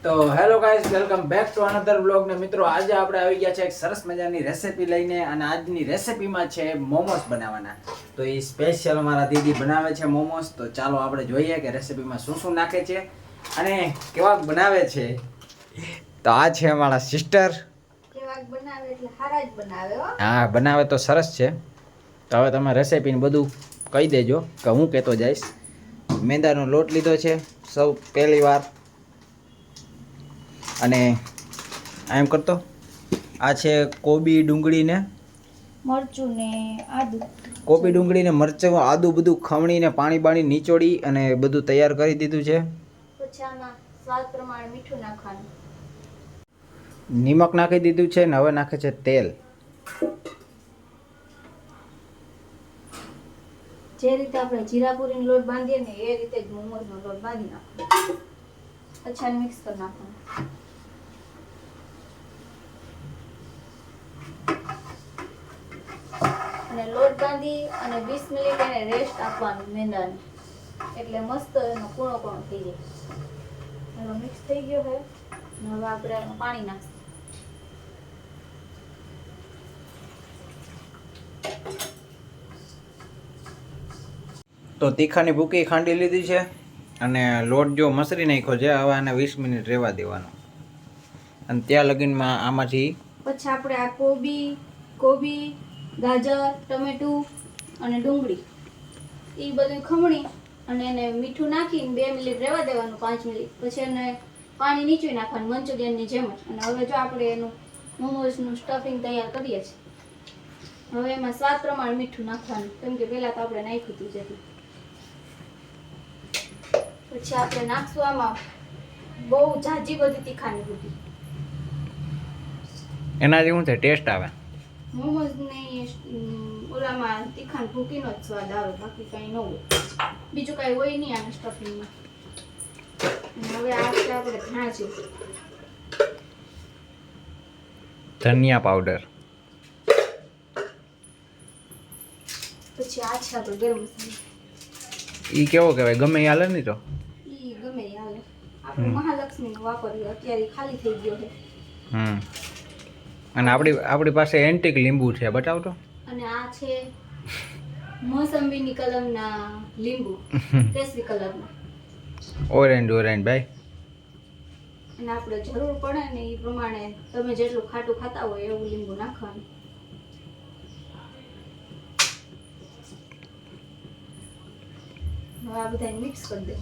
તો hello guys, welcome back to another vlog. ને મિત્રો, આજે આપણે આવી ગયા છે એક સરસ મજાની રેસિપી લઈને. અને આજની રેસિપીમાં છે મોમોસ બનાવવાના. તો એ સ્પેશિયલ મારા દીદી બનાવે છે મોમોસ. તો ચાલો આપણે જોઈએ કે રેસિપીમાં શું શું નાખે છે અને કેવા બનાવે છે. તો આ છે અમારા સિસ્ટર. કેવાક બનાવે એટલે હારા જ બનાવે હો. હા, બનાવે તો સરસ છે. તો હવે તમે રેસિપીને બધું કહી દેજો કે હું કહેતો જઈશ. મેંદાનો લોટ લીધો છે સૌ પહેલી વાર. અને એમ કરતો આ છે કોબી, ડુંગળીને મરચું ને આદુ. કોબી, ડુંગળીને મરચાં, આદુ બધું ખમણીને પાણી નીચોડી અને બધું તૈયાર કરી દીધું છે. પછી આમાં સ્વાદ પ્રમાણે મીઠું નાખવાનું. નિમક નાખી દીધું છે ને હવે નાખે છે તેલ. જે રીતે આપણે જીરાપુરીનો લોટ બાંધીએ ને એ રીતે જ મોમોસનો લોટ બાંધી નાખવાનો. પછી આને મિક્સ કરી નાખવાનું. અને લોટ બાંધી અને 20 મિનિટ એને રેસ્ટ આપવાનું મેંદાને, એટલે મસ્ત એનો કૂણો કૂણો થઈ જાય. એનો મિક્સ થઈ ગયો છે. હવે આપણે એમાં પાણી નાખીશું. તો તીખાની ભૂકી ખાંડી લીધી છે અને લોટ જો મસરી નાખ્યો છે. હવે આને 20 મિનિટ રહેવા દેવાનો. અને ત્યાં લગીનમાં આમાંથી પછી આપણે આ કોબી, ગાજર, ટમેટું અને ડુંગળી એ બધું ખમણી અને એને મીઠું નાખીને 2 મિનિટ રહેવા દેવાનું, 5 મિનિટ. પછી એને પાણી નીચવી નાખવાનું મંચુરિયનની જેમ જ. અને હવે જો આપણે એનું મોમોઝનું સ્ટફિંગ તૈયાર કરીએ છીએ. હવે એમાં સ્વાદ પ્રમાણે મીઠું નાખવાનું, કેમ કે પહેલાં તો આપણે નાખ્યું હતું જેથી. પછી આપણે નાખશું આમાં બહુ ઝાઝી બધી તીખાની ભૂકી. એનાથી શું થાય, ટેસ્ટ આવે. મોમોઝ ને ઓલામાં તીખાન ભૂકીનો જ સ્વાદ આવે, બાકી કંઈ ન હોય. બીજું કાંઈ હોય નહીં આના સ્ટફિંગમાં. હવે આ છે આપણે ધાણા, ધનિયા પાવડર, પછી આ છે આપણે ગરમ મસાલો. ઈ કેવો કહેવાય, ગમે એ હાલે નહીં તો. ઈ ગમે એ હાલે. આપણે મહાલક્ષ્મીનો વાપરીએ, અત્યારે ઈ ખાલી થઈ ગયો છે. અને આપણી પાસે એન્ટિક લીંબુ છે, બતાવ તો. અને આ છે મોસંબીની કલમના લીંબુ, કેસરી કલરના. ઓરેન્જ ભાઈ. અને આપણે જરૂર પડે ને એ પ્રમાણે તમે જેટલું ખાટું ખાતા હોય એવું લીંબુ નાખવાનું. હવે આ બધાને મિક્સ કરી દે.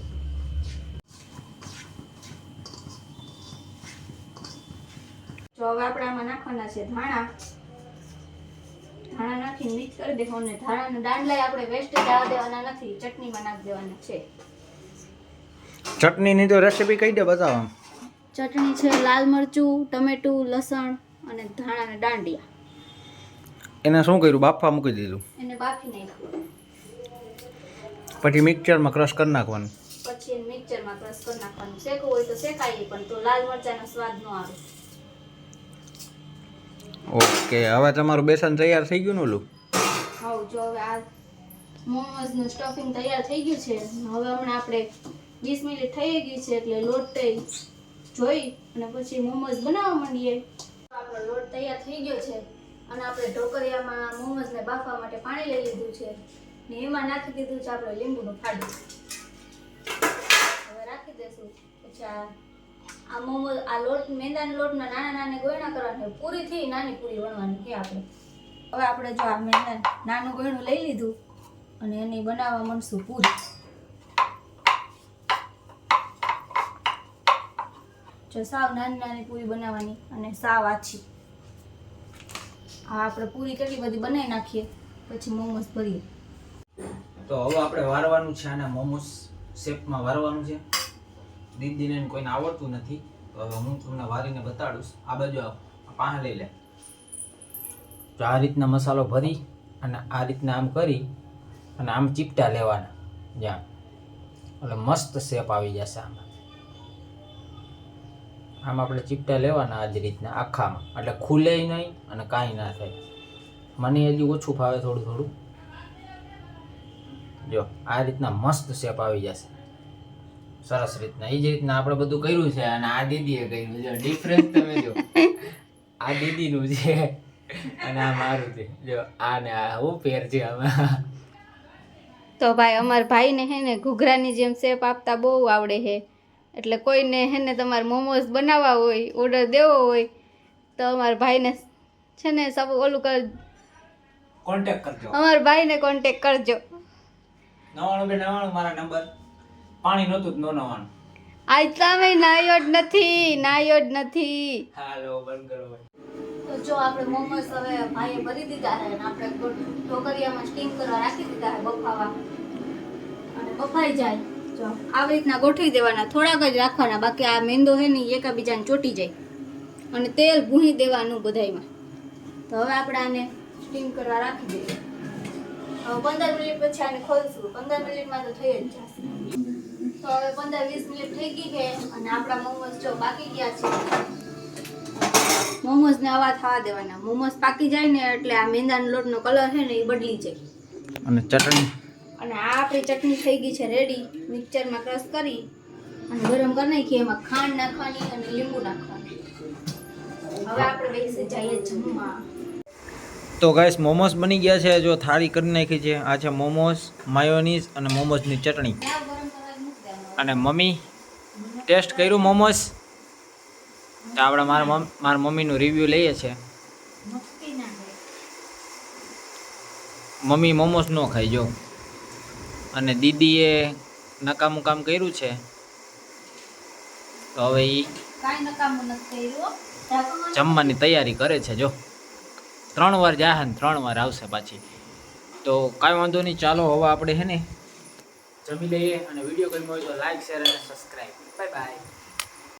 જો હવે આપણે આમાં નાખવાના છે ધાણા નાખીને મિક્સ કરી દેવાનું. ને ધાણાના દાંડલા આપણે વેસ્ટ જવા દેવાના નથી, ચટણીમાં નાખી દેવાના છે. ચટણીની તો રેસીપી કહી દે, બતાવો. ચટણી છે લાલ મરચું, ટમેટું, લસણ અને ધાણાના દાંડિયા. એને શું કર્યું, બાફવા મૂકી દીધું. એને બાફી નાખ્યું. પછી મિક્સરમાં ક્રશ કરી નાખવાનું. પછી એને મિક્સરમાં ક્રશ કરી નાખવાનું. શેકવું હોય તો શેકાય, પણ તો લાલ મરચાંનો સ્વાદ ન આવે. ઓકે, હવે તમારું બેસન તૈયાર થઈ ગયું ને ઓલું? હા, જો હવે આ મોમોઝનું સ્ટફિંગ તૈયાર થઈ ગયું છે. હવે હમણાં આપણે 20 મિનિટ થઈ ગઈ છે, એટલે લોટ જોઈ અને પછી મોમોઝ બનાવવા માંડીએ. આપણો લોટ તૈયાર થઈ ગયો છે અને આપણે ઢોકળિયામાં મોમોઝને બાફવા માટે પાણી લઈ લીધું છે ને એમાં નાખી દીધું છે આપણે લીંબુનું ફાડું. હવે રાખી દઈશું. પછી આ મોમોઝ, આ લોટ, મેંદાના લોટના નાના ગોયણા કરવાના. પૂરીથી નાની પૂરી વણવાની છે આપણે. હવે આપણે જો આ મેંદા નાનું ગોયણું લઈ લીધું અને એની બનાવવા માંડશું પૂરી. જો સાવ નાની પૂરી બનાવવાની અને સાવ આછી. આ આપણે પૂરી કેટલી બધી બનાવી નાખીએ, પછી મોમોસ ભરીએ. તો હવે આપણે વારવાનું છે આને, મોમોસ શેપમાં વારવાનું છે. દીદીને કોઈને આવડતું નથી, તો હવે હું તમને વારીને બતાડું. આ બાજુ પાહ લઈ લે. તો આ રીતના મસાલો ભરી અને આ રીતના આમ કરી અને આમ ચીપટા લેવાના જ્યાં, એટલે મસ્ત શેપ આવી જશે આમાં. આમ આપણે ચીપટા લેવાના આ જ રીતના આખામાં, એટલે ખુલે નહીં અને કાંઈ ના થાય. મને હજી ઓછું ફાવે થોડું. જો આ રીતના મસ્ત શેપ આવી જશે. સરસ રીતના એ જ રીતના આપણે બધું કર્યું છે અને આ દીદીએ કર્યું છે. ડિફરન્સ તમે જો, આ દીદીનું છે અને આ મારું છે. જો આ ને આ હું પેર છે આમાં. તો ભાઈ અમારા ભાઈને હે ને ઘૂઘરાની જેમ શેપ આપતા બહુ આવડે છે. એટલે કોઈને હે ને તમારે મોમોઝ બનાવવા હોય, ઓર્ડર દેવો હોય તો અમારા ભાઈને છે ને સબ ઓલું કર, કોન્ટેક્ટ કરજો. અમારા ભાઈને કોન્ટેક કરજો. 99 મારા નંબર. પાણી નહોતું જ નો નવાનું. આજ તમે નાયો જ નથી. હાલો બંધ કરો. તો જો આપણે મોમોસ હવે ભાઈએ ભરી દીધા છે અને આપણે ઢોકરિયામાં સ્ટીમ કરવા રાખી દીધા છે બફાવા. અને બફાઈ જાય જો આવી રીતના ગોઠવી દેવાના, થોડાક જ રાખવાના, બાકી આ મેંદો છે ને ઈ એકાબીજાને ચોટી જાય. અને તેલ ભૂણી દેવાનું બધાયમાં. તો હવે આપણે આને સ્ટીમ કરવા રાખી દઈએ. હવે 15 મિનિટ પછી આને ખોલશું. 15 મિનિટમાં તો થઈ જ જશે. તો હવે 15-20 મિનિટ થઈ ગઈ છે અને આપણા મોમોસ જો પાકી ગયા છે. મોમોસ ને આવા થવા દેવાના. મોમોસ પાકી જાય ને એટલે આ મેંદાનો લોટનો કલર છે ને એ બદલી જાય. અને ચટણી, અને આ આપણી ચટણી થઈ ગઈ છે રેડી. મિક્સરમાં ક્રશ કરી અને ગરમ કરી નાખી, એમાં ખાંડ નાખવાની અને લીંબુ નાખવાનું. હવે આપણે બેસી જઈએ જમવા. તો ગાઈસ મોમોસ બની ગયા છે. જો થાળી કરી નાખી છે. આ છે મોમોસ, માયોનીઝ અને મોમોસની ચટણી. ત્યાં ગરમ કરવા મૂકી દેવાનું. અને મમ્મી ટેસ્ટ કર્યું મોમોસ. તો આપણે મારા મમ્મીનું રિવ્યૂ લઈએ છે. મસ્તી ના થાય. મમ્મી મોમોસ ન ખાઈ જો. અને દીદીએ નકામું કામ કર્યું છે. તો હવે એ કાંઈ નકામું નથી કર્યું. જમવાની તૈયારી કરે છે. જો 3 વાર જાહે ને 3 વાર આવશે પાછી. તો કાંઈ વાંધો નહીં, ચાલો હવે આપણે છે ને જમી લઈએ. અને વિડીયો ગમ્યો હોય તો લાઈક, શેર અને સબસ્ક્રાઈબ. Bye bye.